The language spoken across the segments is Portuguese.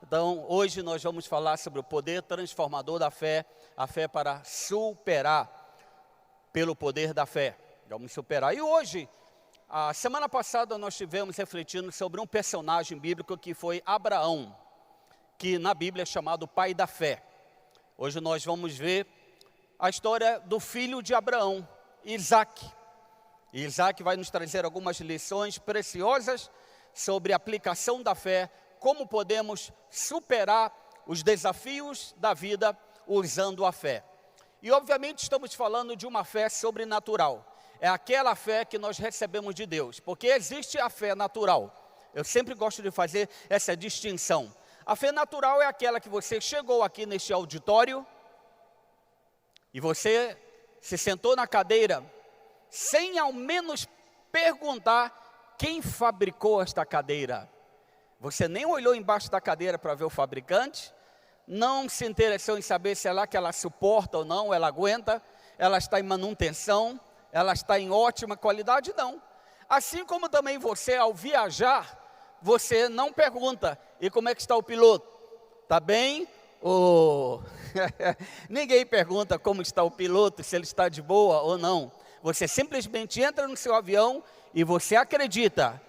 Então, hoje nós vamos falar sobre o poder transformador da fé, a fé para superar pelo poder da fé. Vamos superar. E hoje, a semana passada nós estivemos refletindo sobre um personagem bíblico que foi Abraão, que na Bíblia é chamado pai da fé. Hoje nós vamos ver a história do filho de Abraão, Isaac. E Isaac vai nos trazer algumas lições preciosas sobre a aplicação da fé, como podemos superar os desafios da vida usando a fé. E obviamente estamos falando de uma fé sobrenatural. É aquela fé que nós recebemos de Deus, porque existe a fé natural. Eu sempre gosto de fazer essa distinção. A fé natural é aquela que você chegou aqui neste auditório e você se sentou na cadeira sem ao menos perguntar quem fabricou esta cadeira. Você nem olhou embaixo da cadeira para ver o fabricante, não se interessou em saber se é lá que ela suporta ou não, ela aguenta, ela está em manutenção, ela está em ótima qualidade, não. Assim como também você, ao viajar, você não pergunta, e como é que está o piloto? Está bem? Ninguém pergunta como está o piloto, se ele está de boa ou não. Você simplesmente entra no seu avião e você acredita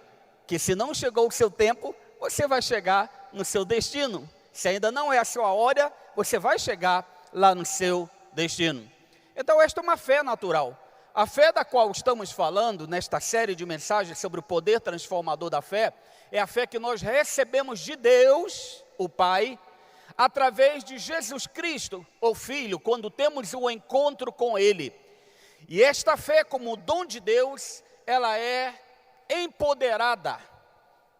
que se não chegou o seu tempo, você vai chegar no seu destino. Se ainda não é a sua hora, você vai chegar lá no seu destino. Então esta é uma fé natural. A fé da qual estamos falando nesta série de mensagens sobre o poder transformador da fé, é a fé que nós recebemos de Deus, o Pai, através de Jesus Cristo, o Filho, quando temos um encontro com Ele. E esta fé, como dom de Deus, ela é empoderada,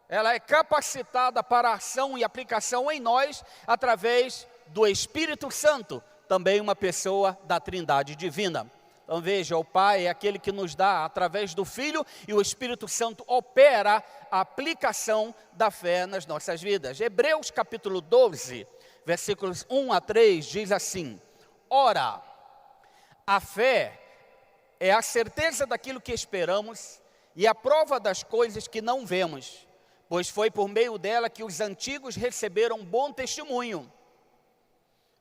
ela é capacitada para a ação e aplicação em nós, através do Espírito Santo, também uma pessoa da Trindade Divina. Então veja, o Pai é aquele que nos dá através do Filho, e o Espírito Santo opera a aplicação da fé nas nossas vidas. Hebreus capítulo 12, versículos 1 a 3, diz assim: Ora, a fé é a certeza daquilo que esperamos e a prova das coisas que não vemos, pois foi por meio dela que os antigos receberam bom testemunho.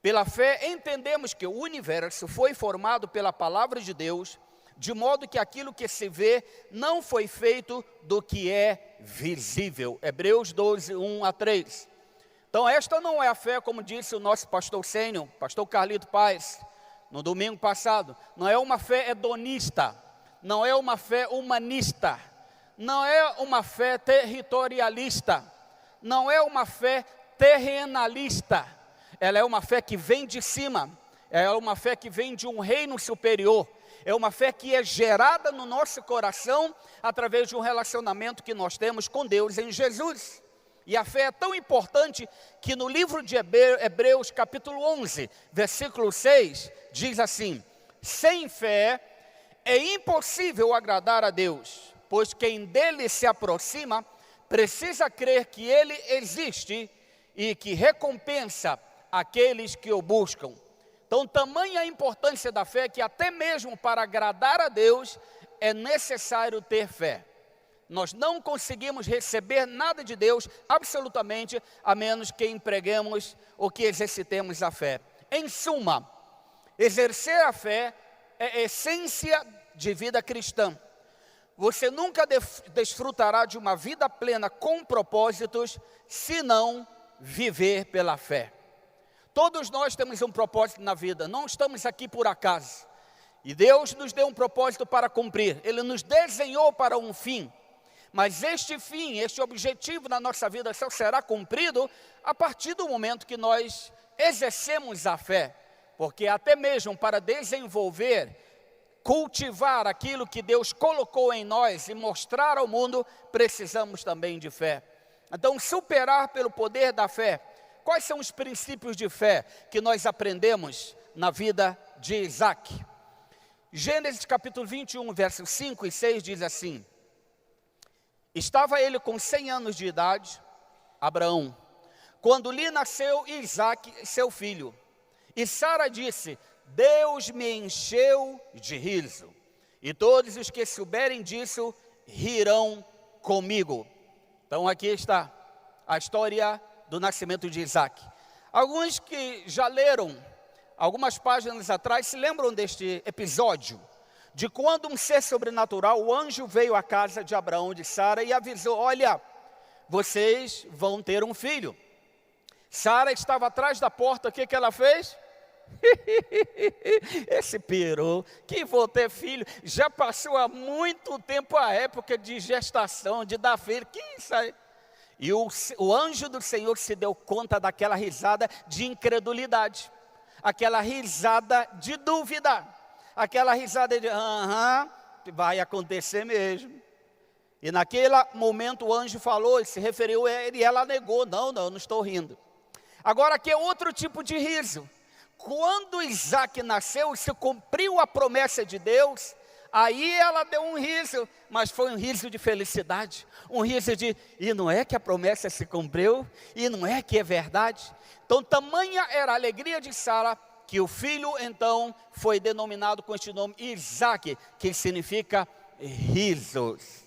Pela fé entendemos que o universo foi formado pela palavra de Deus, de modo que aquilo que se vê não foi feito do que é visível. Hebreus 12, 1 a 3. Então esta não é a fé, como disse o nosso pastor sênior, pastor Carlito Paes, no domingo passado. Não é uma fé hedonista, não é uma fé humanista, não é uma fé territorialista, não é uma fé terrenalista. Ela é uma fé que vem de cima, é uma fé que vem de um reino superior, é uma fé que é gerada no nosso coração através de um relacionamento que nós temos com Deus em Jesus. E a fé é tão importante que no livro de Hebreus capítulo 11, versículo 6, diz assim: sem fé é impossível agradar a Deus, pois quem dele se aproxima precisa crer que ele existe e que recompensa aqueles que o buscam. Então, tamanha a importância da fé que até mesmo para agradar a Deus é necessário ter fé. Nós não conseguimos receber nada de Deus, absolutamente, a menos que empreguemos ou que exercitemos a fé. Em suma, exercer a fé é a essência de vida cristã. Você nunca desfrutará de uma vida plena com propósitos, se não viver pela fé. Todos nós temos um propósito na vida, não estamos aqui por acaso. E Deus nos deu um propósito para cumprir, Ele nos desenhou para um fim. Mas este fim, este objetivo na nossa vida só será cumprido a partir do momento que nós exercemos a fé. Porque até mesmo para desenvolver, cultivar aquilo que Deus colocou em nós e mostrar ao mundo, precisamos também de fé. Então, superar pelo poder da fé. Quais são os princípios de fé que nós aprendemos na vida de Isaac? Gênesis capítulo 21, versos 5 e 6 diz assim: estava ele com 100 anos de idade, Abraão, quando lhe nasceu Isaac, seu filho. E Sara disse: Deus me encheu de riso, e todos os que souberem disso rirão comigo. Então aqui está a história do nascimento de Isaac. Alguns que já leram algumas páginas atrás se lembram deste episódio, de quando um ser sobrenatural, o anjo, veio à casa de Abraão e de Sara e avisou: olha, vocês vão ter um filho. Sara estava atrás da porta, o que ela fez? Esse pirou, que vou ter filho, já passou há muito tempo a época de gestação, de dar filho, que isso aí? E o anjo do Senhor se deu conta daquela risada de incredulidade, aquela risada de dúvida, aquela risada de vai acontecer mesmo. E naquele momento o anjo falou, e se referiu a ele, e ela negou: não estou rindo. Agora aqui é outro tipo de riso. Quando Isaac nasceu e se cumpriu a promessa de Deus, aí ela deu um riso, mas foi um riso de felicidade, um riso de, e não é que a promessa se cumpriu, e não é que é verdade. Então tamanha era a alegria de Sara, que o filho então foi denominado com este nome Isaac, que significa risos.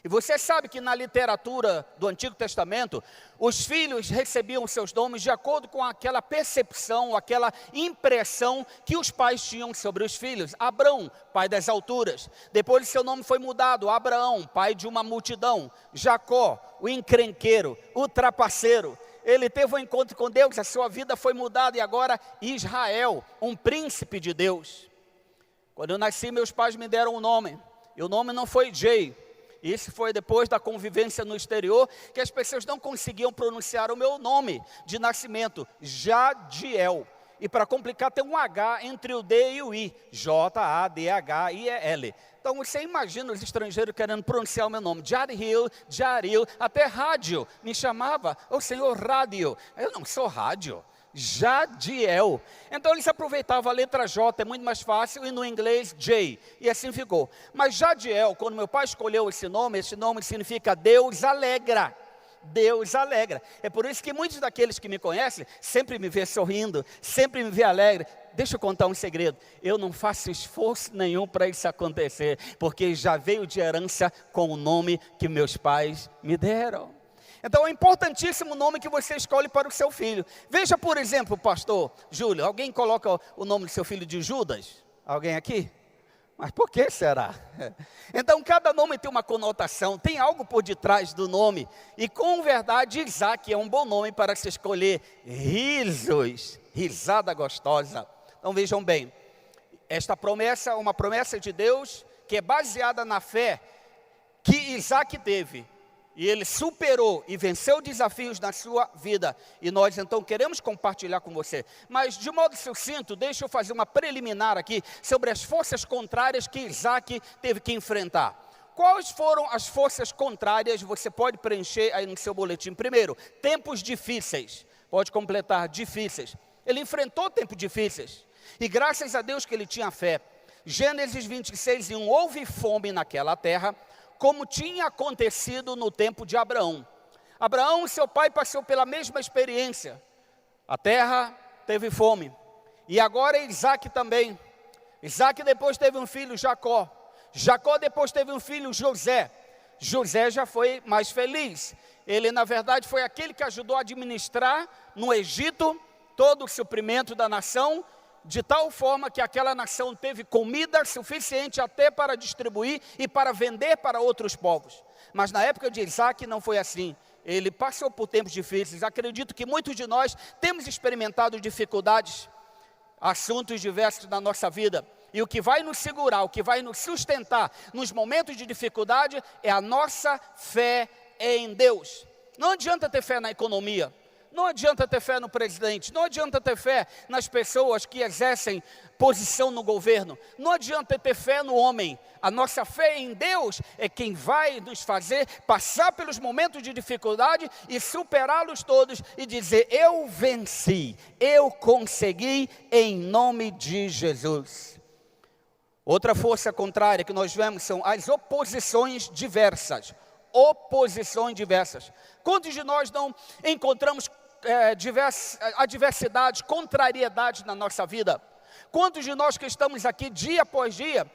E você sabe que na literatura do Antigo Testamento, os filhos recebiam seus nomes de acordo com aquela percepção, aquela impressão que os pais tinham sobre os filhos. Abrão, pai das alturas. Depois seu nome foi mudado, Abraão, pai de uma multidão. Jacó, o encrenqueiro, o trapaceiro. Ele teve um encontro com Deus, a sua vida foi mudada, e agora Israel, um príncipe de Deus. Quando eu nasci, meus pais me deram um nome, e o nome não foi Jay. Isso foi depois da convivência no exterior, que as pessoas não conseguiam pronunciar o meu nome de nascimento, Jadiel. E para complicar, tem um H entre o D e o I, J-A-D-H-I-E-L. Então você imagina os estrangeiros querendo pronunciar o meu nome, Jaril, até rádio me chamava, ô senhor rádio. Eu não sou rádio. Jadiel. Então eles aproveitavam a letra J, é muito mais fácil, e no inglês J, e assim ficou. Mas Jadiel, quando meu pai escolheu esse nome significa Deus alegra. Deus alegra. É por isso que muitos daqueles que me conhecem sempre me vê sorrindo, sempre me vê alegre. Deixa eu contar um segredo: eu não faço esforço nenhum para isso acontecer, porque já veio de herança com o nome que meus pais me deram. Então é importantíssimo o nome que você escolhe para o seu filho. Veja, por exemplo, pastor Júlio, alguém coloca o nome do seu filho de Judas? Alguém aqui? Mas por que será? Então cada nome tem uma conotação, tem algo por detrás do nome. E com verdade, Isaac é um bom nome para se escolher. Risos, risada gostosa. Então vejam bem, esta promessa é uma promessa de Deus que é baseada na fé que Isaac teve. E ele superou e venceu desafios na sua vida. E nós então queremos compartilhar com você. Mas de modo sucinto, deixa eu fazer uma preliminar aqui sobre as forças contrárias que Isaac teve que enfrentar. Quais foram as forças contrárias? Você pode preencher aí no seu boletim. Primeiro, tempos difíceis. Pode completar, difíceis. Ele enfrentou tempos difíceis. E graças a Deus que ele tinha fé. Gênesis 26:1, houve fome naquela terra, como tinha acontecido no tempo de Abraão. Abraão, seu pai, passou pela mesma experiência. A terra teve fome. E agora Isaac também. Isaac depois teve um filho, Jacó. Jacó depois teve um filho, José. José já foi mais feliz. Ele, na verdade, foi aquele que ajudou a administrar no Egito todo o suprimento da nação, de tal forma que aquela nação teve comida suficiente até para distribuir e para vender para outros povos. Mas na época de Isaac não foi assim. Ele passou por tempos difíceis. Acredito que muitos de nós temos experimentado dificuldades, assuntos diversos na nossa vida. E o que vai nos segurar, o que vai nos sustentar nos momentos de dificuldade é a nossa fé em Deus. Não adianta ter fé na economia. Não adianta ter fé no presidente, não adianta ter fé nas pessoas que exercem posição no governo, não adianta ter fé no homem. A nossa fé em Deus é quem vai nos fazer passar pelos momentos de dificuldade e superá-los todos e dizer: eu venci, eu consegui em nome de Jesus. Outra força contrária que nós vemos são as oposições diversas. Oposições diversas. Quantos de nós não encontramos adversidades, contrariedades na nossa vida? Quantos de nós que estamos aqui dia após dia,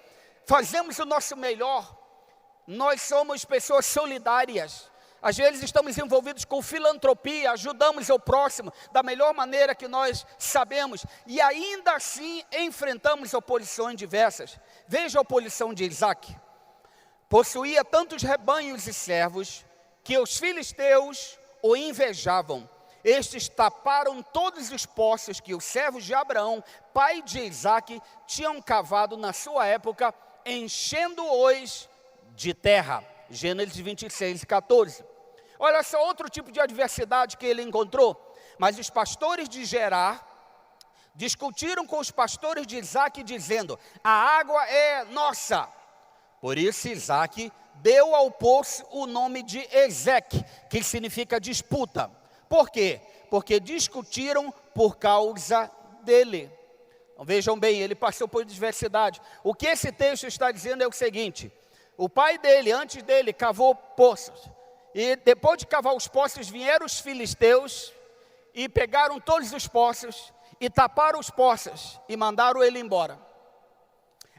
fazemos o nosso melhor? Nós somos pessoas solidárias. Às vezes estamos envolvidos com filantropia, ajudamos o próximo da melhor maneira que nós sabemos, e ainda assim enfrentamos oposições diversas. Veja a oposição de Isaac. Possuía tantos rebanhos e servos, que os filisteus o invejavam. Estes taparam todos os poços que os servos de Abraão, pai de Isaac, tinham cavado na sua época, enchendo-os de terra. Gênesis 26, 14. Olha só outro tipo de adversidade que ele encontrou. Mas os pastores de Gerar discutiram com os pastores de Isaac, dizendo: a água é nossa. Por isso Isaac deu ao poço o nome de Ezeque, que significa disputa. Por quê? Porque discutiram por causa dele. Então, vejam bem, ele passou por diversidade. O que esse texto está dizendo é o seguinte: o pai dele, antes dele, cavou poços. E depois de cavar os poços, vieram os filisteus e pegaram todos os poços e taparam os poços e mandaram ele embora.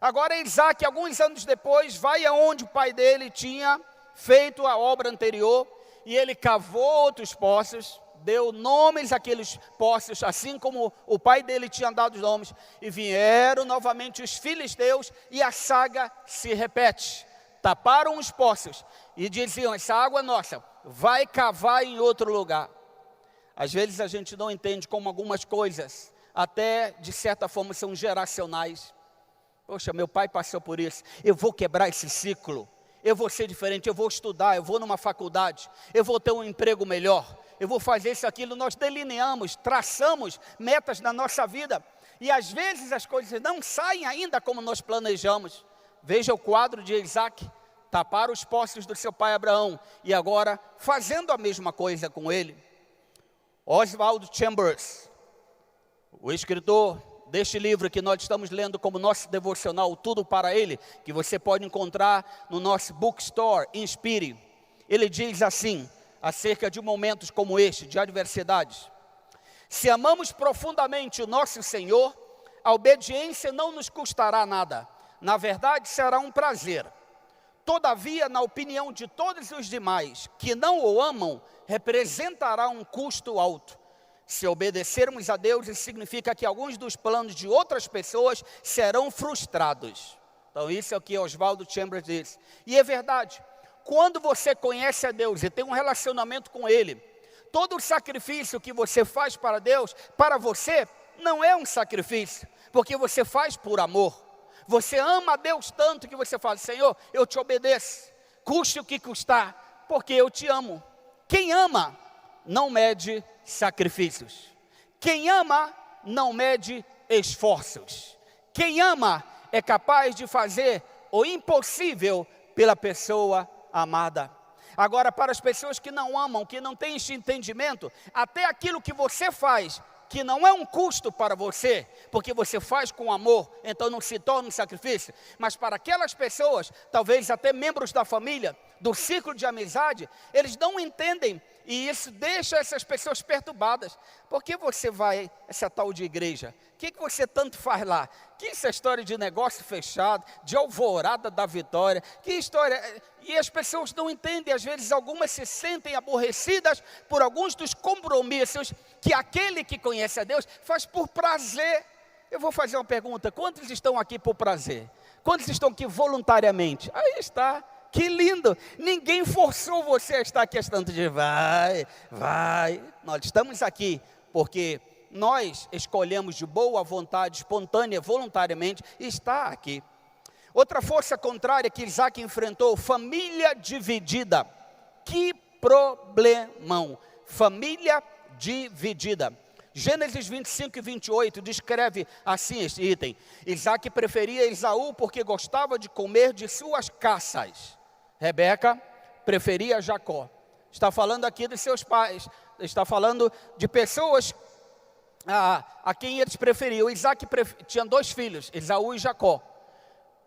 Agora Isaac, alguns anos depois, vai aonde o pai dele tinha feito a obra anterior, e ele cavou outros poços, deu nomes àqueles poços, assim como o pai dele tinha dado os nomes, e vieram novamente os filisteus, e a saga se repete. Taparam os poços e diziam: essa água é nossa, vai cavar em outro lugar. Às vezes a gente não entende como algumas coisas, até de certa forma, são geracionais. Poxa, meu pai passou por isso, eu vou quebrar esse ciclo, eu vou ser diferente, eu vou estudar, eu vou numa faculdade, eu vou ter um emprego melhor, eu vou fazer isso, aquilo. Nós delineamos, traçamos metas na nossa vida, e às vezes as coisas não saem ainda como nós planejamos. Veja o quadro de Isaac: taparam os poços do seu pai Abraão, e agora fazendo a mesma coisa com ele. Oswald Chambers, o escritor deste livro que nós estamos lendo como nosso devocional, Tudo para Ele, que você pode encontrar no nosso bookstore, Inspire. Ele diz assim, acerca de momentos como este, de adversidades: se amamos profundamente o nosso Senhor, a obediência não nos custará nada. Na verdade, será um prazer. Todavia, na opinião de todos os demais que não o amam, representará um custo alto. Se obedecermos a Deus, isso significa que alguns dos planos de outras pessoas serão frustrados. Então isso é o que Oswald Chambers diz. E é verdade, quando você conhece a Deus e tem um relacionamento com Ele, todo o sacrifício que você faz para Deus, para você, não é um sacrifício, porque você faz por amor. Você ama a Deus tanto que você fala: Senhor, eu te obedeço, custe o que custar, porque eu te amo. Quem ama não mede sacrifícios. Quem ama não mede esforços. Quem ama é capaz de fazer o impossível pela pessoa amada. Agora, para as pessoas que não amam, que não têm esse entendimento, até aquilo que você faz, que não é um custo para você, porque você faz com amor, então não se torna um sacrifício, mas para aquelas pessoas, talvez até membros da família, do ciclo de amizade, eles não entendem, e isso deixa essas pessoas perturbadas. Por que você vai essa tal de igreja? O que você tanto faz lá? Que essa história de negócio fechado, de alvorada da vitória, que história? E as pessoas não entendem, às vezes algumas se sentem aborrecidas por alguns dos compromissos que aquele que conhece a Deus faz por prazer. Eu vou fazer uma pergunta: quantos estão aqui por prazer? Quantos estão aqui voluntariamente? Aí está. Que lindo, ninguém forçou você a estar aqui esse tanto de vai. Nós estamos aqui porque nós escolhemos de boa vontade, espontânea, voluntariamente, estar aqui. Outra força contrária que Isaac enfrentou: família dividida. Que problemão, família dividida. Gênesis 25 e 28 descreve assim este item: Isaac preferia Esaú porque gostava de comer de suas caças. Rebeca preferia Jacó. Está falando aqui dos seus pais, está falando de pessoas a quem eles preferiam. Isaac tinha dois filhos, Esaú e Jacó.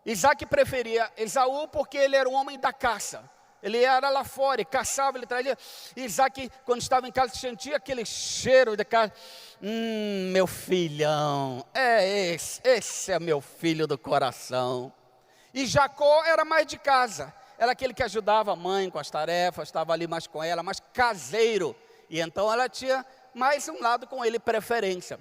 Isaac preferia Esaú porque ele era um homem da caça. Ele era lá fora e caçava, ele trazia. Isaac, quando estava em casa, sentia aquele cheiro de casa. Meu filhão, esse é meu filho do coração. E Jacó era mais de casa. era aquele que ajudava a mãe com as tarefas, estava ali mais com ela, mais caseiro. E então ela tinha mais um lado com ele, preferência.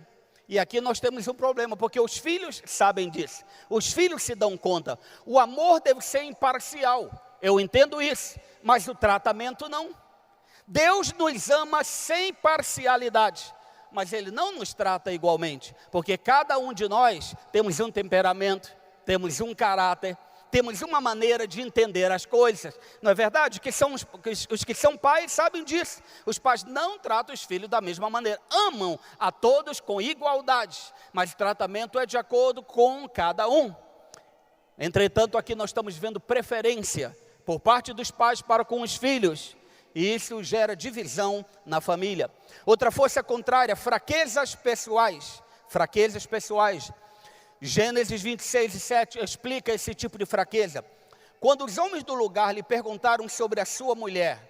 E aqui nós temos um problema, porque os filhos sabem disso. Os filhos se dão conta. O amor deve ser imparcial. Eu entendo isso, mas o tratamento não. Deus nos ama sem parcialidade, mas Ele não nos trata igualmente, porque cada um de nós temos um temperamento, temos um caráter, temos uma maneira de entender as coisas. Não é verdade? Os que são pais sabem disso. Os pais não tratam os filhos da mesma maneira. Amam a todos com igualdade, mas o tratamento é de acordo com cada um. Entretanto, aqui nós estamos vendo preferência por parte dos pais para com os filhos. E isso gera divisão na família. Outra força contrária, fraquezas pessoais. Fraquezas pessoais. Gênesis 26:7 explica esse tipo de fraqueza. Quando os homens do lugar lhe perguntaram sobre a sua mulher,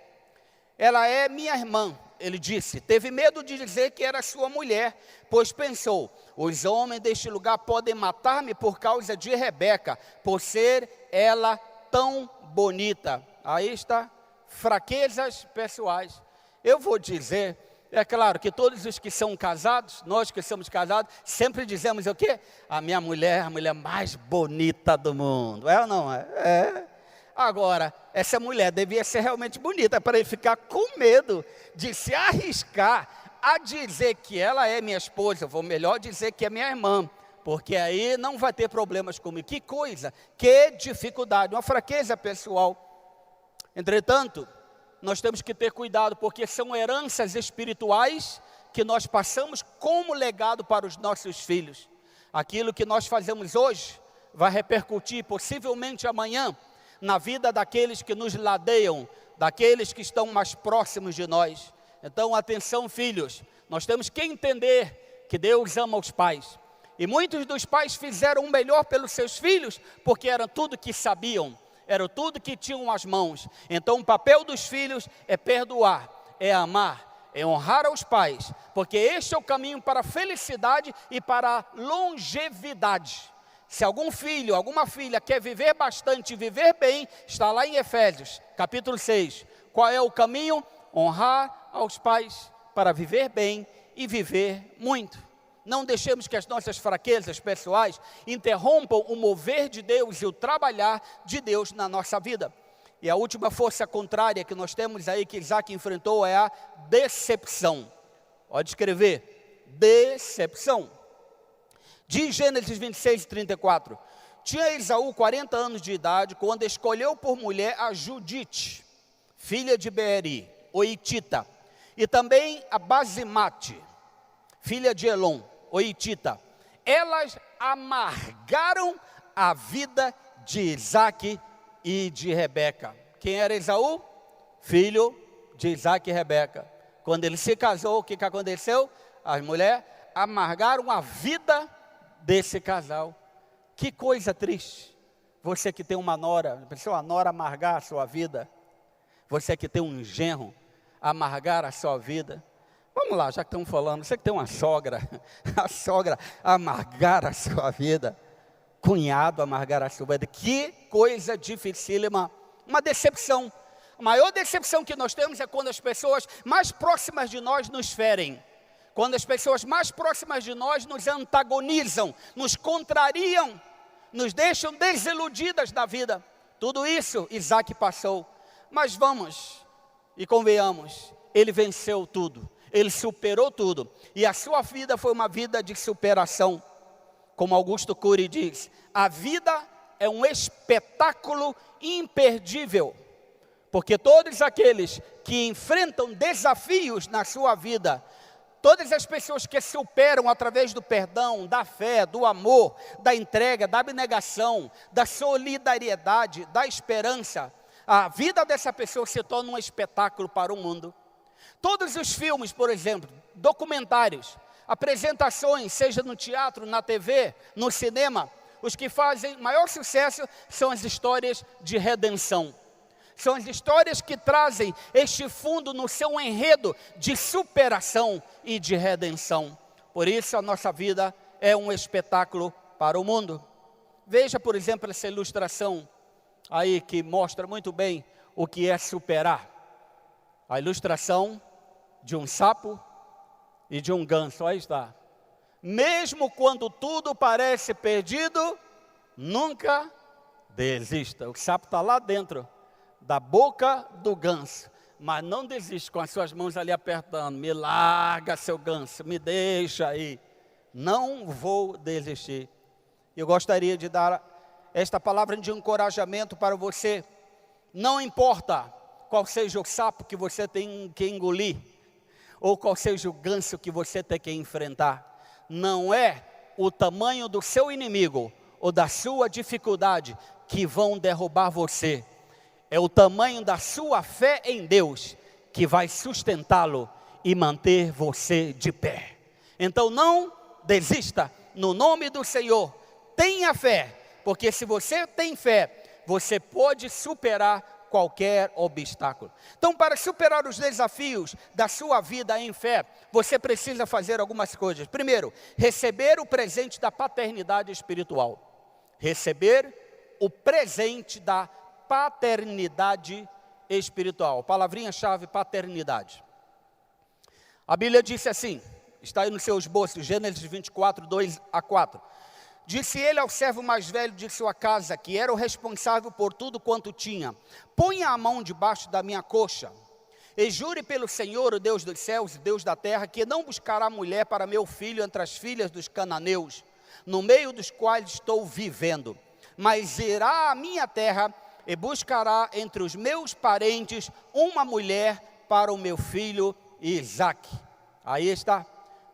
ela é minha irmã, ele disse. Teve medo de dizer que era sua mulher, pois pensou, os homens deste lugar podem matar-me por causa de Rebeca, por ser ela tão bonita. Aí está. Fraquezas pessoais. Eu vou dizer, é claro que todos os que são casados, nós que somos casados, sempre dizemos o quê? A minha mulher é a mulher mais bonita do mundo. É ou não é? É. Agora, essa mulher devia ser realmente bonita para ele ficar com medo de se arriscar a dizer que ela é minha esposa. Vou melhor dizer que é minha irmã, porque aí não vai ter problemas comigo. Que coisa, que dificuldade, uma fraqueza pessoal. Entretanto, nós temos que ter cuidado, porque são heranças espirituais que nós passamos como legado para os nossos filhos. Aquilo que nós fazemos hoje vai repercutir possivelmente amanhã na vida daqueles que nos ladeiam, daqueles que estão mais próximos de nós. Então, atenção, filhos, nós temos que entender que Deus ama os pais. E muitos dos pais fizeram o melhor pelos seus filhos, porque era tudo que sabiam. Era tudo que tinham as mãos. Então o papel dos filhos é perdoar, é amar, é honrar aos pais, porque este é o caminho para a felicidade e para a longevidade. Se algum filho, alguma filha quer viver bastante, viver bem, está lá em Efésios, capítulo 6. Qual é o caminho? Honrar aos pais para viver bem e viver muito. Não deixemos que as nossas fraquezas pessoais interrompam o mover de Deus e o trabalhar de Deus na nossa vida. E a última força contrária que nós temos aí, que Isaac enfrentou, é a decepção. Pode escrever, decepção. Diz Gênesis 26:34. Tinha Esaú 40 anos de idade, quando escolheu por mulher a Judite, filha de Beeri, o Hitita, e também a Basemate, filha de Elon, o Hitita. Elas amargaram a vida de Isaac e de Rebeca. Quem era Esaú? Filho de Isaac e Rebeca. Quando ele se casou, o que aconteceu? As mulheres amargaram a vida desse casal. Que coisa triste. Você que tem uma nora, pensou a nora amargar a sua vida? Você que tem um genro amargar a sua vida? Vamos lá, já que estamos falando, você que tem uma sogra, a sogra amargar a sua vida, cunhado amargar a sua vida, que coisa dificílima, uma decepção. A maior decepção que nós temos é quando as pessoas mais próximas de nós nos ferem, quando as pessoas mais próximas de nós nos antagonizam, nos contrariam, nos deixam desiludidas da vida. Tudo isso Isaac passou, mas vamos e convenhamos, ele venceu tudo. Ele superou tudo, e a sua vida foi uma vida de superação. Como Augusto Cury diz, a vida é um espetáculo imperdível, porque todos aqueles que enfrentam desafios na sua vida, todas as pessoas que superam através do perdão, da fé, do amor, da entrega, da abnegação, da solidariedade, da esperança, a vida dessa pessoa se torna um espetáculo para o mundo. Todos os filmes, por exemplo, documentários, apresentações, seja no teatro, na TV, no cinema, os que fazem maior sucesso são as histórias de redenção. São as histórias que trazem este fundo no seu enredo de superação e de redenção. Por isso a nossa vida é um espetáculo para o mundo. Veja, por exemplo, essa ilustração aí que mostra muito bem o que é superar. A ilustração de um sapo e de um ganso, aí está. Mesmo quando tudo parece perdido, nunca desista. O sapo está lá dentro da boca do ganso, mas não desiste, com as suas mãos ali apertando. Me larga, seu ganso, me deixa aí. Não vou desistir. Eu gostaria de dar esta palavra de encorajamento para você. Não importa qual seja o sapo que você tem que engolir, ou qual seja o ganso que você tem que enfrentar. Não é o tamanho do seu inimigo ou da sua dificuldade que vão derrubar você. É o tamanho da sua fé em Deus que vai sustentá-lo e manter você de pé. Então não desista, no nome do Senhor. Tenha fé, porque se você tem fé, você pode superar qualquer obstáculo. Então, para superar os desafios da sua vida em fé, você precisa fazer algumas coisas. Primeiro, receber o presente da paternidade espiritual. Receber o presente da paternidade espiritual. Palavrinha-chave, paternidade. A Bíblia disse assim, está aí nos seus esboços, Gênesis 24, 2-4. Disse ele ao servo mais velho de sua casa, que era o responsável por tudo quanto tinha: ponha a mão debaixo da minha coxa, e jure pelo Senhor, o Deus dos céus e Deus da terra, que não buscará mulher para meu filho entre as filhas dos cananeus, no meio dos quais estou vivendo, mas irá à minha terra e buscará entre os meus parentes uma mulher para o meu filho Isaque. Aí está.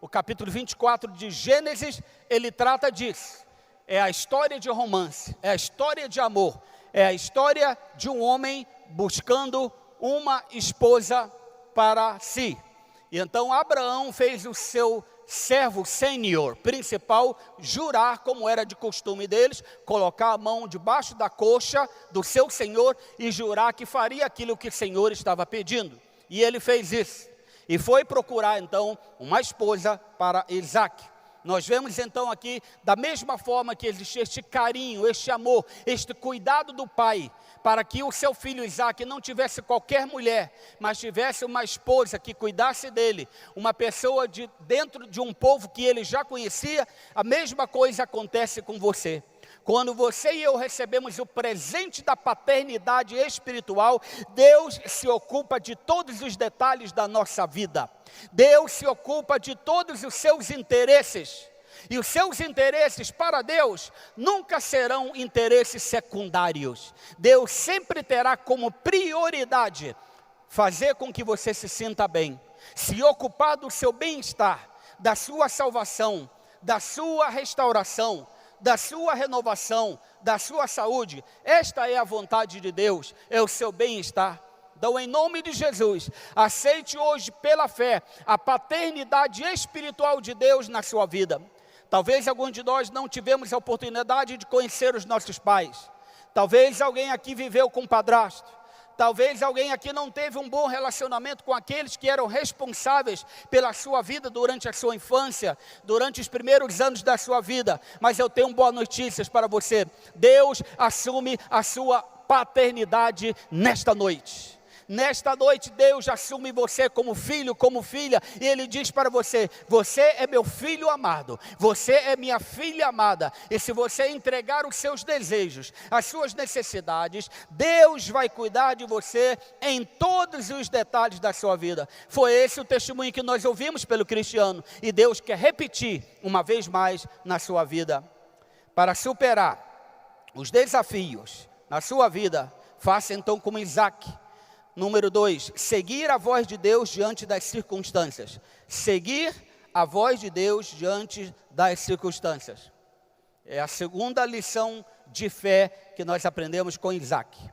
O capítulo 24 de Gênesis, ele trata disso. É a história de romance, é a história de amor, é a história de um homem buscando uma esposa para si. E então Abraão fez o seu servo sênior principal jurar, como era de costume deles, colocar a mão debaixo da coxa do seu senhor e jurar que faria aquilo que o Senhor estava pedindo. E ele fez isso. E foi procurar então uma esposa para Isaque. Nós vemos então aqui, da mesma forma que existe este carinho, este amor, este cuidado do pai, para que o seu filho Isaque não tivesse qualquer mulher, mas tivesse uma esposa que cuidasse dele, uma pessoa dentro de um povo que ele já conhecia. A mesma coisa acontece com você. Quando você e eu recebemos o presente da paternidade espiritual, Deus se ocupa de todos os detalhes da nossa vida. Deus se ocupa de todos os seus interesses. E os seus interesses para Deus nunca serão interesses secundários. Deus sempre terá como prioridade fazer com que você se sinta bem, se ocupar do seu bem-estar, da sua salvação, da sua restauração, da sua renovação, da sua saúde. Esta é a vontade de Deus, é o seu bem-estar. Então, em nome de Jesus, aceite hoje pela fé a paternidade espiritual de Deus na sua vida. Talvez alguns de nós não tivemos a oportunidade de conhecer os nossos pais. Talvez alguém aqui viveu com padrasto. Talvez alguém aqui não teve um bom relacionamento com aqueles que eram responsáveis pela sua vida durante a sua infância, durante os primeiros anos da sua vida. Mas eu tenho boas notícias para você. Deus assume a sua paternidade nesta noite. Nesta noite Deus assume você como filho, como filha, e Ele diz para você: você é meu filho amado, você é minha filha amada, e se você entregar os seus desejos, as suas necessidades, Deus vai cuidar de você em todos os detalhes da sua vida. Foi esse o testemunho que nós ouvimos pelo Cristiano, e Deus quer repetir uma vez mais na sua vida. Para superar os desafios na sua vida, faça então como Isaque. Número 2, seguir a voz de Deus diante das circunstâncias. Seguir a voz de Deus diante das circunstâncias. É a segunda lição de fé que nós aprendemos com Isaque.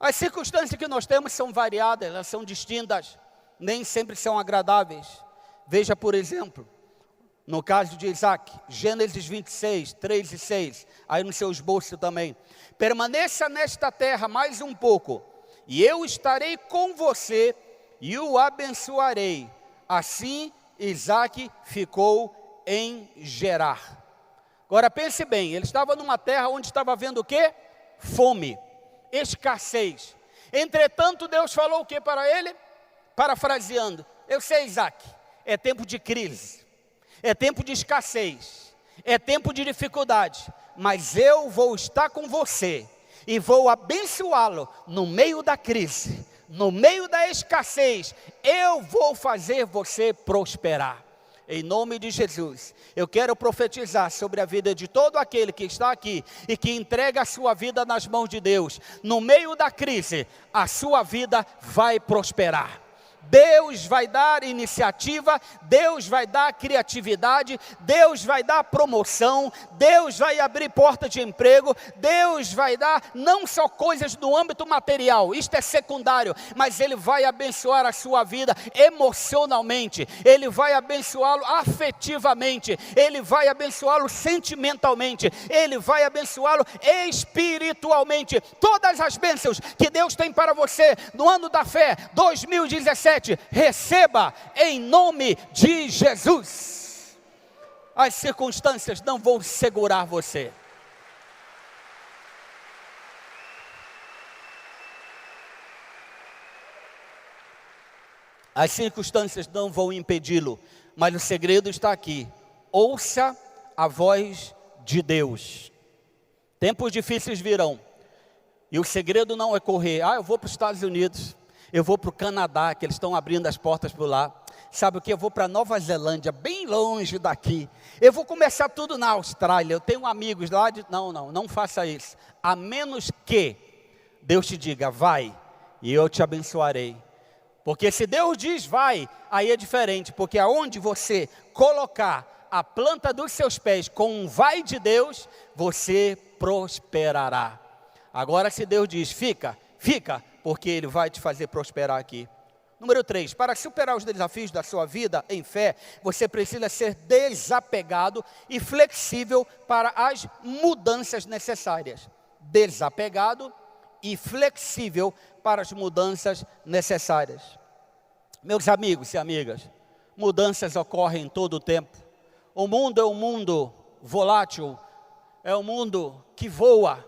As circunstâncias que nós temos são variadas, elas são distintas, nem sempre são agradáveis. Veja, por exemplo, no caso de Isaque, Gênesis 26, 3 e 6, aí no seu esboço também. Permaneça nesta terra mais um pouco, e eu estarei com você e o abençoarei. Assim Isaque ficou em Gerar. Agora pense bem, ele estava numa terra onde estava havendo o quê? fome, escassez. Entretanto, Deus falou o que para ele? Parafraseando, eu sei, Isaac, é tempo de crise, é tempo de escassez, é tempo de dificuldade, mas eu vou estar com você e vou abençoá-lo no meio da crise, no meio da escassez. Eu vou fazer você prosperar. Em nome de Jesus, eu quero profetizar sobre a vida de todo aquele que está aqui e que entrega a sua vida nas mãos de Deus. No meio da crise, a sua vida vai prosperar. Deus vai dar iniciativa, Deus vai dar criatividade, Deus vai dar promoção, Deus vai abrir porta de emprego, Deus vai dar não só coisas no âmbito material, isto é secundário, mas Ele vai abençoar a sua vida emocionalmente, Ele vai abençoá-lo afetivamente, Ele vai abençoá-lo sentimentalmente, Ele vai abençoá-lo espiritualmente. Todas as bênçãos que Deus tem para você no ano da fé 2017, receba em nome de Jesus. As circunstâncias não vão segurar você. As circunstâncias não vão impedi-lo, mas o segredo está aqui. Ouça a voz de Deus. Tempos difíceis virão, e o segredo não é correr. Eu vou para os Estados Unidos, eu vou para o Canadá, que eles estão abrindo as portas por lá. Sabe o que? Eu vou para Nova Zelândia, bem longe daqui. Eu vou começar tudo na Austrália. Eu tenho amigos lá. Não faça isso. A menos que Deus te diga, vai, e eu te abençoarei. Porque se Deus diz vai, aí é diferente. Porque aonde você colocar a planta dos seus pés com um vai de Deus, você prosperará. Agora se Deus diz fica, porque Ele vai te fazer prosperar aqui. Número 3, para superar os desafios da sua vida em fé, você precisa ser desapegado e flexível para as mudanças necessárias. Desapegado e flexível para as mudanças necessárias. Meus amigos e amigas, mudanças ocorrem todo o tempo. O mundo é um mundo volátil, é um mundo que voa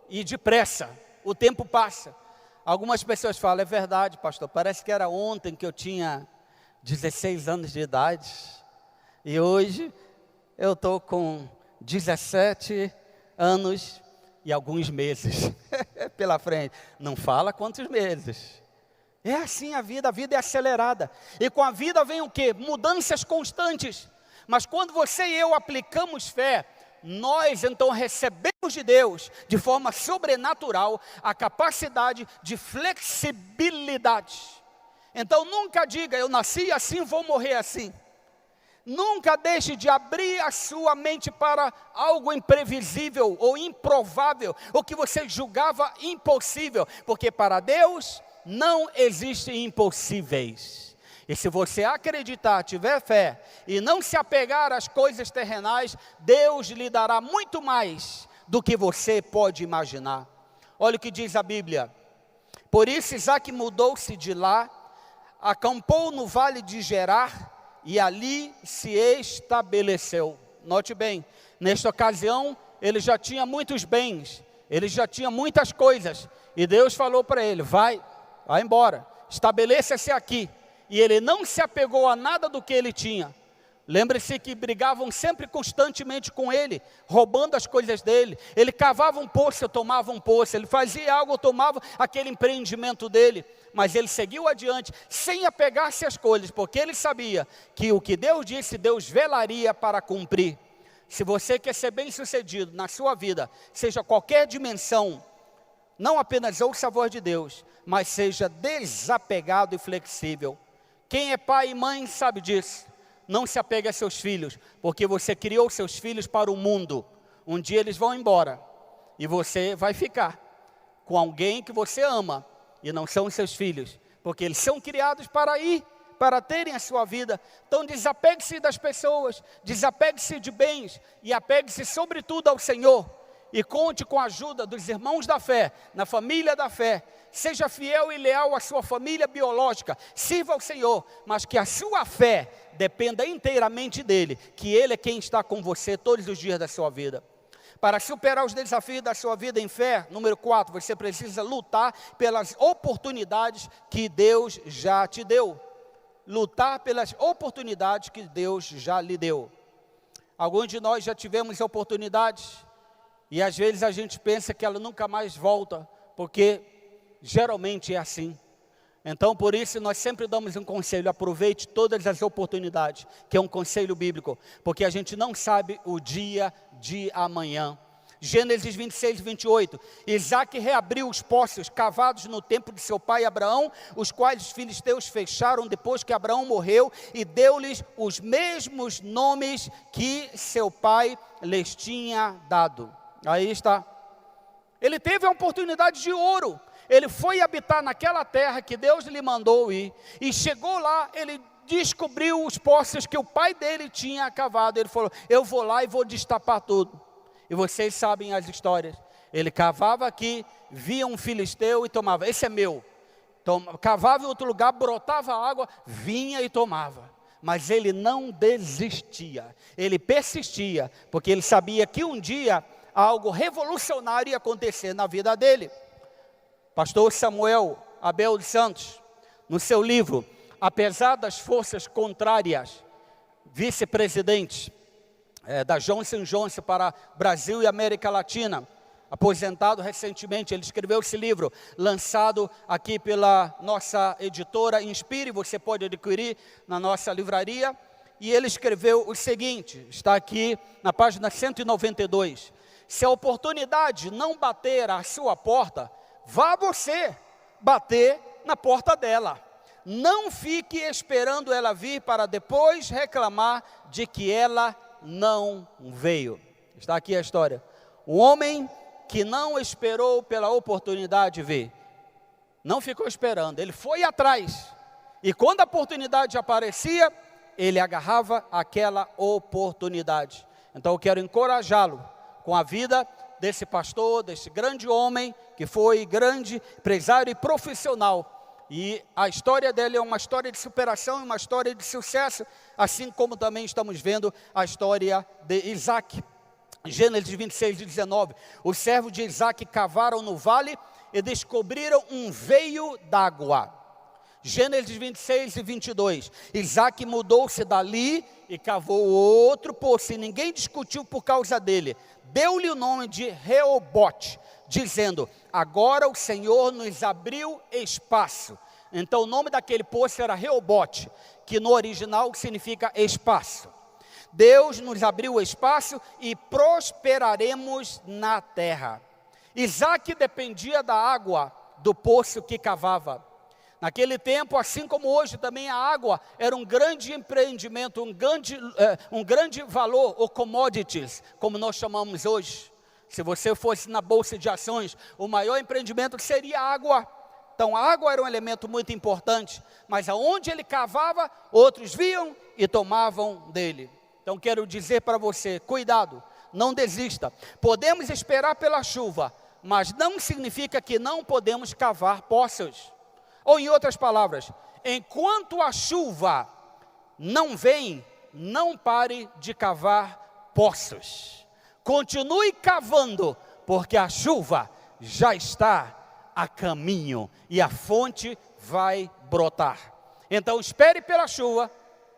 e depressa, o tempo passa. Algumas pessoas falam, é verdade, pastor, parece que era ontem que eu tinha 16 anos de idade, e hoje eu estou com 17 anos e alguns meses pela frente. Não fala quantos meses. É assim a vida é acelerada, e com a vida vem o quê? Mudanças constantes. Mas quando você e eu aplicamos fé, nós então recebemos de Deus, de forma sobrenatural, a capacidade de flexibilidade. Então nunca diga, eu nasci assim, vou morrer assim. Nunca deixe de abrir a sua mente para algo imprevisível ou improvável, ou que você julgava impossível, porque para Deus não existem impossíveis. E se você acreditar, tiver fé e não se apegar às coisas terrenais, Deus lhe dará muito mais do que você pode imaginar. Olha o que diz a Bíblia. Por isso Isaac mudou-se de lá, acampou no vale de Gerar e ali se estabeleceu. Note bem, nesta ocasião ele já tinha muitos bens, ele já tinha muitas coisas. E Deus falou para ele, vai embora, estabeleça-se aqui. E ele não se apegou a nada do que ele tinha. Lembre-se que brigavam sempre constantemente com ele, roubando as coisas dele. Ele cavava um poço, eu tomava um poço. Ele fazia algo, eu tomava aquele empreendimento dele. Mas ele seguiu adiante, sem apegar-se às coisas, porque ele sabia que o que Deus disse, Deus velaria para cumprir. Se você quer ser bem sucedido na sua vida, seja qualquer dimensão, não apenas ouça a voz de Deus, mas seja desapegado e flexível. Quem é pai e mãe sabe disso. Não se apegue a seus filhos, porque você criou seus filhos para o mundo. Um dia eles vão embora, e você vai ficar com alguém que você ama, e não são seus filhos, porque eles são criados para ir, para terem a sua vida. Então desapegue-se das pessoas, desapegue-se de bens, e apegue-se sobretudo ao Senhor. E conte com a ajuda dos irmãos da fé, na família da fé. Seja fiel e leal à sua família biológica, sirva ao Senhor, mas que a sua fé dependa inteiramente dEle, que Ele é quem está com você todos os dias da sua vida. Para superar os desafios da sua vida em fé, número 4, você precisa lutar pelas oportunidades que Deus já te deu. Lutar pelas oportunidades que Deus já lhe deu. Alguns de nós já tivemos oportunidades e às vezes a gente pensa que ela nunca mais volta, porque geralmente é assim. Então, por isso, nós sempre damos um conselho: aproveite todas as oportunidades, que é um conselho bíblico, porque a gente não sabe o dia de amanhã. Gênesis 26, 28, Isaac reabriu os poços cavados no tempo de seu pai Abraão, os quais os filisteus fecharam depois que Abraão morreu, e deu-lhes os mesmos nomes que seu pai lhes tinha dado. Aí está. Ele teve a oportunidade de ouro. Ele foi habitar naquela terra que Deus lhe mandou ir, e chegou lá, ele descobriu os poços que o pai dele tinha cavado. Ele falou: eu vou lá e vou destapar tudo. E vocês sabem as histórias. Ele cavava aqui, via um filisteu e tomava. Esse é meu. Cavava em outro lugar, brotava água, vinha e tomava. Mas ele não desistia, ele persistia, porque ele sabia que um dia algo revolucionário ia acontecer na vida dele. Pastor Samuel Abel dos Santos, no seu livro, Apesar das Forças Contrárias, vice-presidente da Johnson & Johnson para Brasil e América Latina, aposentado recentemente, ele escreveu esse livro, lançado aqui pela nossa editora Inspire, você pode adquirir na nossa livraria, e ele escreveu o seguinte, está aqui na página 192, se a oportunidade não bater à sua porta, vá você bater na porta dela. Não fique esperando ela vir para depois reclamar de que ela não veio. Está aqui a história. O homem que não esperou pela oportunidade vir, não ficou esperando, ele foi atrás. E quando a oportunidade aparecia, ele agarrava aquela oportunidade. Então eu quero encorajá-lo com a vida desse pastor, desse grande homem, que foi grande empresário e profissional. E a história dele é uma história de superação, uma história de sucesso, assim como também estamos vendo a história de Isaac. Gênesis 26, 19, os servos de Isaac cavaram no vale e descobriram um veio d'água. Gênesis 26 e 22, Isaac mudou-se dali e cavou outro poço, e ninguém discutiu por causa dele. Deu-lhe o nome de Reobote, dizendo: agora o Senhor nos abriu espaço. Então o nome daquele poço era Reobote, que no original significa espaço. Deus nos abriu o espaço e prosperaremos na terra. Isaac dependia da água do poço que cavava. Naquele tempo, assim como hoje, também a água era um grande empreendimento, um grande valor, ou commodities, como nós chamamos hoje. Se você fosse na bolsa de ações, o maior empreendimento seria a água. Então a água era um elemento muito importante, mas aonde ele cavava, outros viam e tomavam dele. Então quero dizer para você, cuidado, não desista. Podemos esperar pela chuva, mas não significa que não podemos cavar poços. Ou em outras palavras, enquanto a chuva não vem, não pare de cavar poços. Continue cavando, porque a chuva já está a caminho e a fonte vai brotar. Então espere pela chuva,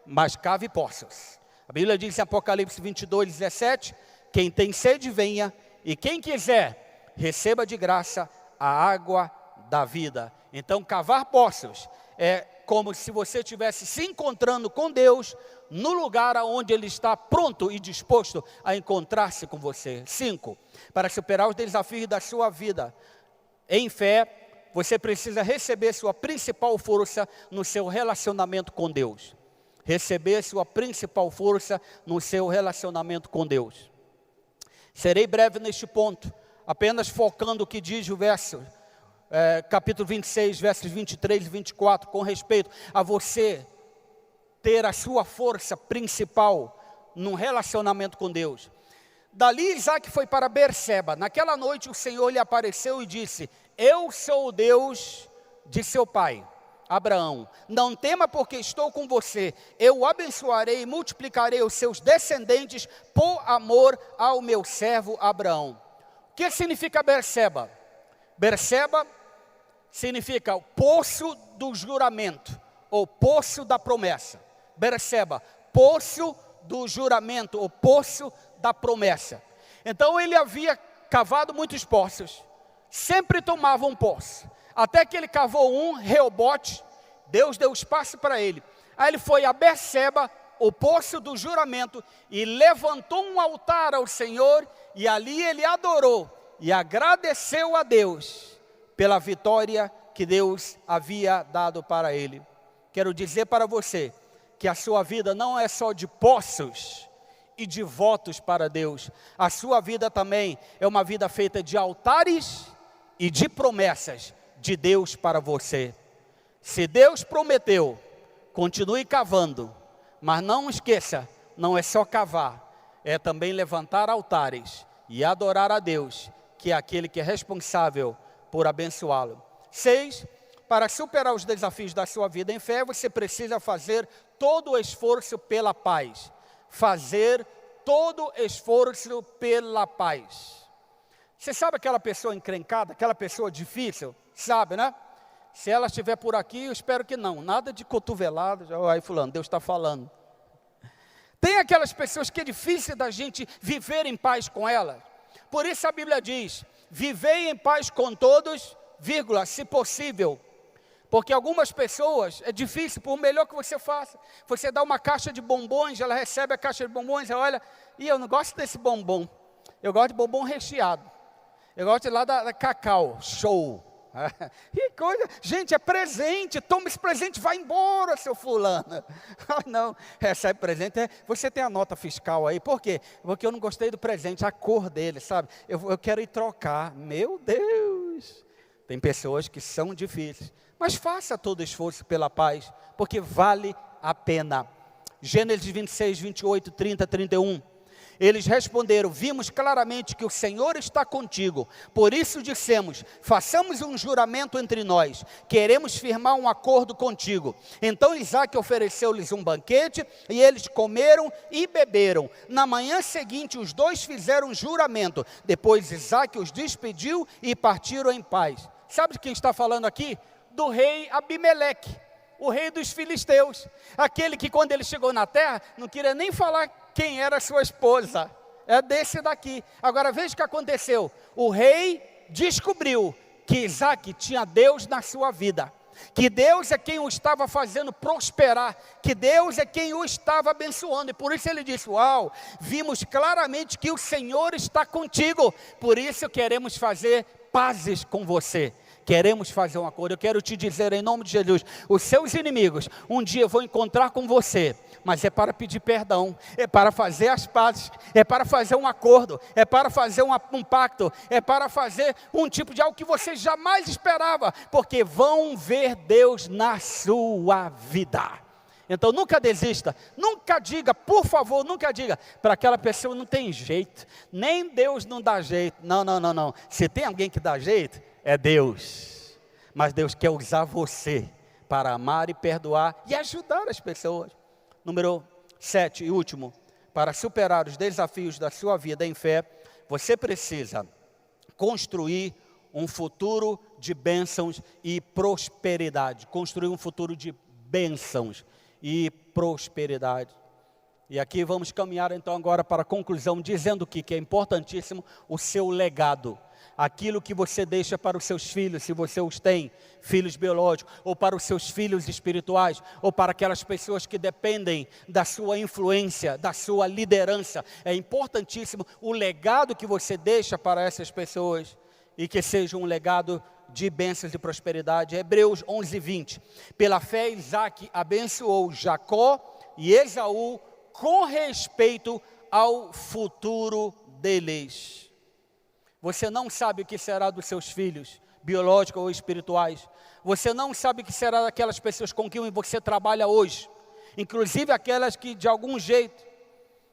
mas cave poços. A Bíblia diz em Apocalipse 22, 17, quem tem sede venha, e quem quiser, receba de graça a água da vida. Então cavar poços é como se você estivesse se encontrando com Deus no lugar onde Ele está pronto e disposto a encontrar-se com você. 5. Para superar os desafios da sua vida em fé, você precisa receber sua principal força no seu relacionamento com Deus. Receber sua principal força no seu relacionamento com Deus. Serei breve neste ponto, apenas focando o que diz o verso capítulo 26, versos 23 e 24, com respeito a você ter a sua força principal num relacionamento com Deus. Dali Isaac foi para Berseba. Naquela noite o Senhor lhe apareceu e disse: eu sou o Deus de seu pai, Abraão: não tema, porque estou com você, eu o abençoarei e multiplicarei os seus descendentes por amor ao meu servo Abraão. O que significa Berseba? Berseba significa o poço do juramento, ou poço da promessa. Berseba, poço do juramento, ou poço da promessa. Então ele havia cavado muitos poços, sempre tomava um poço, até que ele cavou um, Reobote. Deus deu espaço para ele. Aí ele foi a Berseba, o poço do juramento, e levantou um altar ao Senhor, e ali ele adorou e agradeceu a Deus pela vitória que Deus havia dado para ele. Quero dizer para você que a sua vida não é só de poços e de votos para Deus. A sua vida também é uma vida feita de altares e de promessas de Deus para você. Se Deus prometeu, continue cavando, mas não esqueça, não é só cavar, é também levantar altares e adorar a Deus, que é aquele que é responsável por abençoá-lo. 6, para superar os desafios da sua vida em fé, você precisa fazer todo o esforço pela paz. Fazer todo o esforço pela paz. Você sabe aquela pessoa encrencada, aquela pessoa difícil? Sabe, né? Se ela estiver por aqui, eu espero que não. Nada de cotovelado. Aí fulano, Deus está falando. Tem aquelas pessoas que é difícil da gente viver em paz com elas. Por isso a Bíblia diz: vivei em paz com todos, vírgula, se possível. Porque algumas pessoas, é difícil, por melhor que você faça. Você dá uma caixa de bombons, ela recebe a caixa de bombons, ela olha, e eu não gosto desse bombom. Eu gosto de bombom recheado. Eu gosto de lá da cacau, show. Que coisa, gente, é presente, toma esse presente, vai embora, seu fulano. Não, recebe presente, você tem a nota fiscal aí, por quê? Porque eu não gostei do presente, a cor dele, sabe? Eu quero ir trocar, meu Deus. Tem pessoas que são difíceis, mas faça todo esforço pela paz, porque vale a pena. Gênesis 26, 28, 30, 31. Eles responderam: vimos claramente que o Senhor está contigo, por isso dissemos, façamos um juramento entre nós, queremos firmar um acordo contigo. Então Isaque ofereceu-lhes um banquete, e eles comeram e beberam. Na manhã seguinte os dois fizeram um juramento, depois Isaque os despediu e partiram em paz. Sabe de quem está falando aqui? Do rei Abimeleque, o rei dos filisteus, aquele que quando ele chegou na terra, não queria nem falar quem era sua esposa, é desse daqui. Agora veja o que aconteceu, o rei descobriu que Isaque tinha Deus na sua vida, que Deus é quem o estava fazendo prosperar, que Deus é quem o estava abençoando, e por isso ele disse: uau, vimos claramente que o Senhor está contigo, por isso queremos fazer pazes com você. Queremos fazer um acordo. Eu quero te dizer em nome de Jesus, os seus inimigos um dia vão encontrar com você, mas é para pedir perdão, é para fazer as pazes, é para fazer um acordo, é para fazer um pacto, é para fazer um tipo de algo que você jamais esperava, porque vão ver Deus na sua vida. Então nunca desista, nunca diga, por favor, nunca diga, para aquela pessoa não tem jeito, nem Deus não dá jeito. Não, se tem alguém que dá jeito, é Deus, mas Deus quer usar você para amar e perdoar e ajudar as pessoas. Número 7 e último, para superar os desafios da sua vida em fé, você precisa construir um futuro de bênçãos e prosperidade. Construir um futuro de bênçãos e prosperidade. E aqui vamos caminhar então agora para a conclusão, dizendo que é importantíssimo o seu legado. Aquilo que você deixa para os seus filhos, se você os tem, filhos biológicos, ou para os seus filhos espirituais, ou para aquelas pessoas que dependem da sua influência, da sua liderança. É importantíssimo o legado que você deixa para essas pessoas, e que seja um legado de bênçãos e prosperidade. Hebreus 11, 20. Pela fé Isaque abençoou Jacó e Esaú com respeito ao futuro deles. Você não sabe o que será dos seus filhos, biológicos ou espirituais. Você não sabe o que será daquelas pessoas com quem você trabalha hoje. Inclusive aquelas que de algum jeito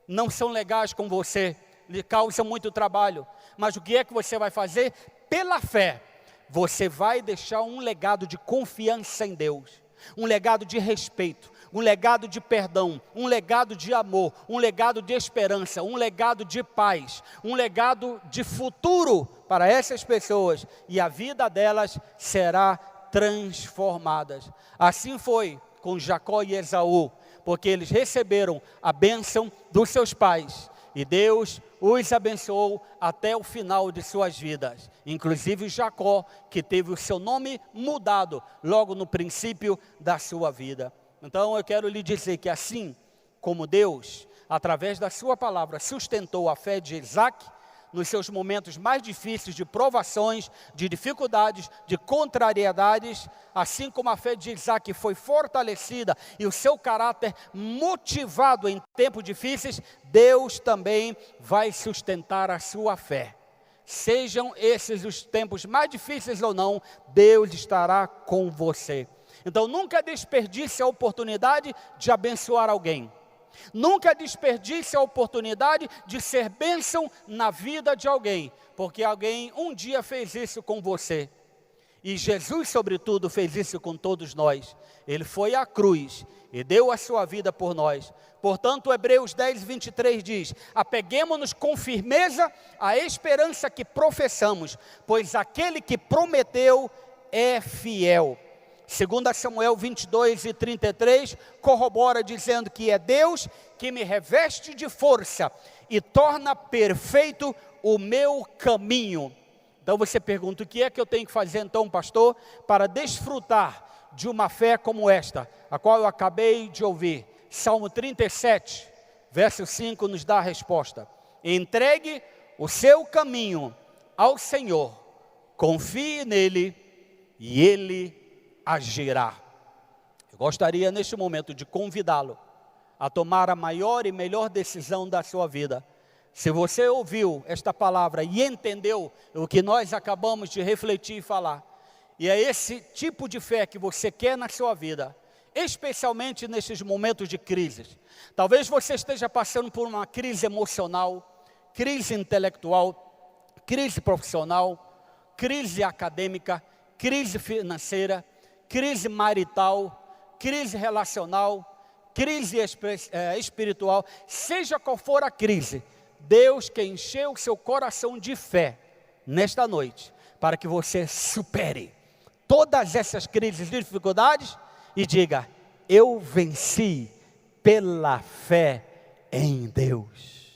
não são legais com você, lhe causam muito trabalho. Mas o que é que você vai fazer? Pela fé. você vai deixar um legado de confiança em Deus, um legado de respeito, um legado de perdão, um legado de amor, um legado de esperança, um legado de paz, um legado de futuro para essas pessoas, e a vida delas será transformada. Assim foi com Jacó e Esaú, porque eles receberam a bênção dos seus pais, e Deus os abençoou até o final de suas vidas, inclusive Jacó, que teve o seu nome mudado logo no princípio da sua vida. Então eu quero lhe dizer que assim como Deus, através da sua palavra, sustentou a fé de Isaac, nos seus momentos mais difíceis de provações, de dificuldades, de contrariedades, assim como a fé de Isaac foi fortalecida e o seu caráter motivado em tempos difíceis, Deus também vai sustentar a sua fé. Sejam esses os tempos mais difíceis ou não, Deus estará com você. Então nunca desperdice a oportunidade de abençoar alguém. Nunca desperdice a oportunidade de ser bênção na vida de alguém, porque alguém um dia fez isso com você. E Jesus, sobretudo, fez isso com todos nós. Ele foi à cruz e deu a sua vida por nós. Portanto, Hebreus 10, 23 diz: apeguemo-nos com firmeza à esperança que professamos, pois aquele que prometeu é fiel. 2 Samuel 22 e 33 corrobora dizendo que é Deus que me reveste de força e torna perfeito o meu caminho. Então você pergunta, o que é que eu tenho que fazer então, pastor, para desfrutar de uma fé como esta, a qual eu acabei de ouvir? Salmo 37, verso 5 nos dá a resposta: entregue o seu caminho ao Senhor, confie nele e ele agirá. Eu gostaria neste momento de convidá-lo a tomar a maior e melhor decisão da sua vida. Se você ouviu esta palavra e entendeu o que nós acabamos de refletir e falar, e é esse tipo de fé que você quer na sua vida, especialmente nesses momentos de crise. Talvez você esteja passando por uma crise emocional, crise intelectual, crise profissional, crise acadêmica, crise financeira, crise marital, crise relacional, crise espiritual, seja qual for a crise, Deus quer encher o seu coração de fé nesta noite, para que você supere todas essas crises e dificuldades e diga: eu venci pela fé em Deus.